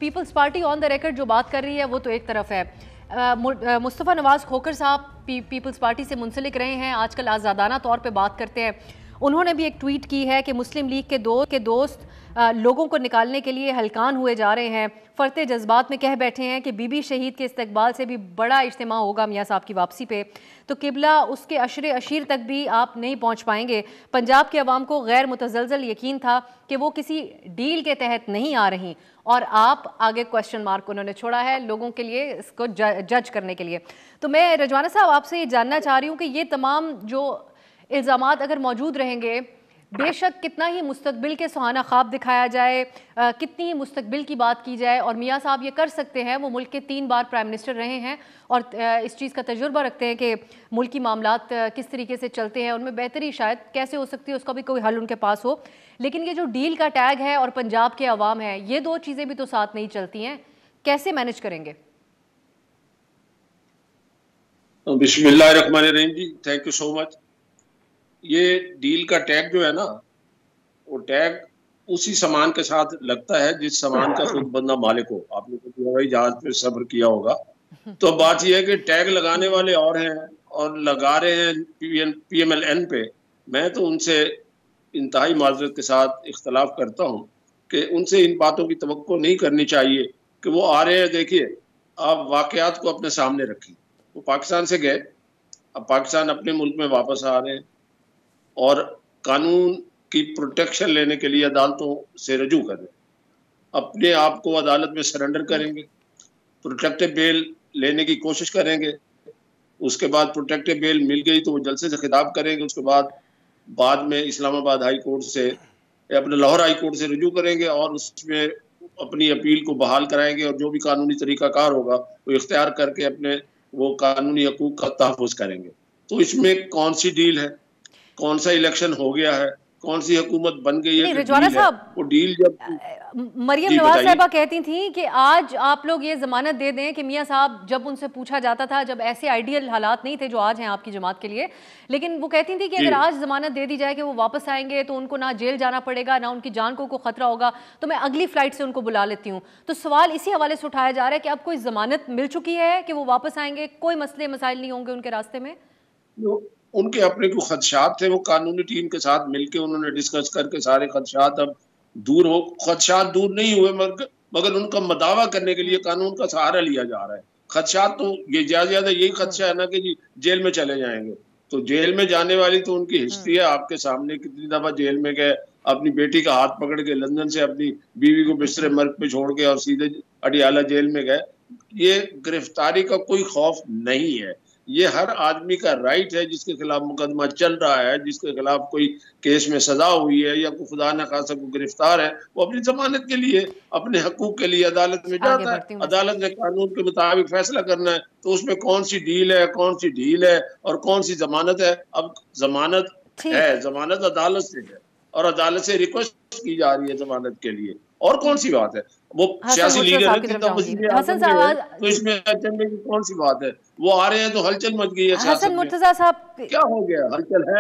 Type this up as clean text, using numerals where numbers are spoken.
Peoples party on the record जो बात कर रही है वो तो एक तरफ है। मुस्तफ़ा नवाज खोखर साहब पीपल्स पार्टी से मुंसलिक रहे हैं, आजकल आज़ादाना तौर पे बात करते हैं। उन्होंने भी एक ट्वीट की है कि मुस्लिम लीग के दोस्त लोगों को निकालने के लिए हलकान हुए जा रहे हैं। फरते जज्बात में कह बैठे हैं कि बीबी शहीद के इस्तकबाल से भी बड़ा इज्तिमा होगा मियाँ साहब की वापसी पे, तो किबला उसके अशरे अशीर तक भी आप नहीं पहुँच पाएंगे। पंजाब के अवाम को गैर मुतज़लज़ल यकीन था कि वो किसी डील के तहत नहीं आ रही, और आप आगे क्वेश्चन मार्क उन्होंने छोड़ा है लोगों के लिए, इसको जज करने के लिए। तो मैं रजवाना साहब आपसे ये जानना चाह रही हूँ कि ये तमाम जो इल्ज़ामात अगर मौजूद रहेंगे, बेशक कितना ही मुस्तकबिल के सुहाना ख्वाब दिखाया जाए, कितनी ही मुस्तकबिल की बात की जाए, और मियाँ साहब ये कर सकते हैं, वो मुल्क के 3 बार प्राइम मिनिस्टर रहे हैं और इस चीज़ का तजुर्बा रखते हैं कि मुल्क की मामलात किस तरीके से चलते हैं, उनमें बेहतरी शायद कैसे हो सकती है उसका भी कोई हल उनके पास हो। लेकिन ये जो डील का टैग है और पंजाब के अवाम है, ये 2 चीज़ें भी तो साथ नहीं चलती हैं, कैसे मैनेज करेंगे? बिस्मिल्लाहिर्रहमानिर्रहीम जी, थैंक यू सो मच। ये डील का टैग जो है ना, वो टैग उसी सामान के साथ लगता है जिस सामान का खुद बंदा मालिक हो। आपने तो हवाई जहाज पे सफर किया होगा, तो बात यह है कि टैग लगाने वाले और हैं और लगा रहे हैं PMLN पे। मैं तो उनसे इंतहाई माजरत के साथ इख्तलाफ करता हूँ कि उनसे इन बातों की तवक्को नहीं करनी चाहिए कि वो आ रहे हैं। देखिए, आप वाकयात को अपने सामने रखिए। वो पाकिस्तान से गए, अब पाकिस्तान अपने मुल्क में वापस आ रहे हैं और कानून की प्रोटेक्शन लेने के लिए अदालतों से रजू कर रहे हैं। अपने आप को अदालत में सरेंडर करेंगे, प्रोटेक्टिव बेल लेने की कोशिश करेंगे। उसके बाद प्रोटेक्टिव बेल मिल गई तो वो जलसे से खिताब करेंगे। उसके बाद में इस्लामाबाद हाई कोर्ट से या अपने लाहौर हाई कोर्ट से रजू करेंगे और उसमें अपनी अपील को बहाल कराएंगे, और जो भी कानूनी तरीकाकार होगा वो इख्तियार करके अपने वो कानूनी हकूक का तहफ़्फ़ुज़ करेंगे। तो इसमें कौन सी डील है, कौन सा इलेक्शन हो गया है, कौन सी हुकूमत बन गई है, रजवाना साहब, वो डील जब मरियम नवाज साहिबा कहती थी कि आज आप लोग ये जमानत दे दें कि मियाँ साहब, जब उनसे पूछा जाता था, जब ऐसे आइडियल हालात नहीं थे जो आज हैं आपकी जमात के लिए, लेकिन वो कहती थी कि अगर आज जमानत दे दी जाए कि वो वापस आएंगे तो उनको ना जेल जाना पड़ेगा, ना उनकी जान को खतरा होगा, तो मैं अगली फ्लाइट से उनको बुला लेती हूँ। तो सवाल इसी हवाले से उठाया जा रहा है कि अब कोई जमानत मिल चुकी है कि वो वापस आएंगे, कोई मसले मसाइल नहीं होंगे उनके रास्ते में? उनके अपने को खदशात थे, वो कानूनी टीम के साथ मिलकर उन्होंने डिस्कस करके सारे खदशात अब दूर हो। खदशात दूर नहीं हुए, मगर उनका मदावा करने के लिए कानून का सहारा लिया जा रहा है। खदशात तो ये ज्यादा यही खदशा है ना कि जी जेल में चले जाएंगे, तो जेल में जाने वाली तो उनकी हिस्ट्री है आपके सामने। कितनी दफा जेल में गए, अपनी बेटी का हाथ पकड़ के लंदन से अपनी बीवी को बिस्तरे मर्ग पे छोड़ के और सीधे अडियाला जेल में गए। ये गिरफ्तारी का कोई खौफ नहीं है, ये हर आदमी का राइट है जिसके खिलाफ मुकदमा चल रहा है, जिसके खिलाफ कोई केस में सजा हुई है या कोई खुदा न खासा को गिरफ्तार है, वो अपनी जमानत के लिए, अपने हकूक के लिए अदालत में जाता है। अदालत ने कानून के मुताबिक फैसला करना है, तो उसमें कौन सी डील है, कौन सी ढील है और कौन सी जमानत है। अब जमानत है, जमानत अदालत से है और अदालत से रिक्वेस्ट की जा रही है जमानत के लिए, और कौन सी बात है। वो सियासी लीडर है तो इसमें अचंभे की कौन सी बात है। वो आ रहे हैं तो हलचल मच गई है सियासत में। मुर्तजा साहब, क्या हो गया, हलचल है।